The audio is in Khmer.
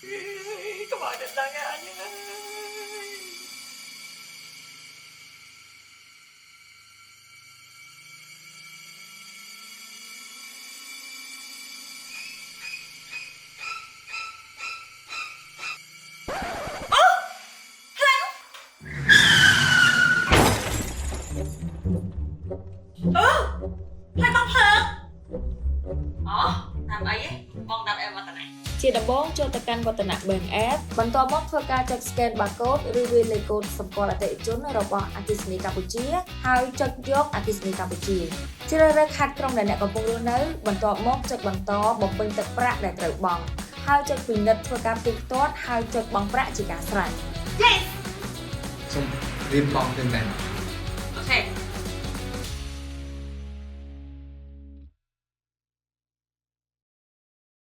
Các bạn đừng đang nghe nha. Lại băng phượng. Làm ấy con đạp em vào tận này. ជាដំបូងចូលទៅកាន់វឌ្ឍនៈ Bank App បន្ទាប់មកធ្វើការចុច scan barcode ឬវាយលេខកូដសម្គាល់អតិថិជនរបស់អគ្គិសនីកម្ពុជាហើយចុចយកអគ្គិសនីកម្ពុជាជ្រើសរើសខេត្តក្រុងដែលអ្នកកំពុងរស់នៅបន្ទាប់មកចុចបន្តបំពេញទឹកប្រាក់ដែលត្រូវបង់ហើយចុចពិនិត្យធ្វើការផ្ទៀងផ្ទាត់ហើយចុចបង់ប្រាក់ជាការស្រេច សូមរៀបបងទៅតែ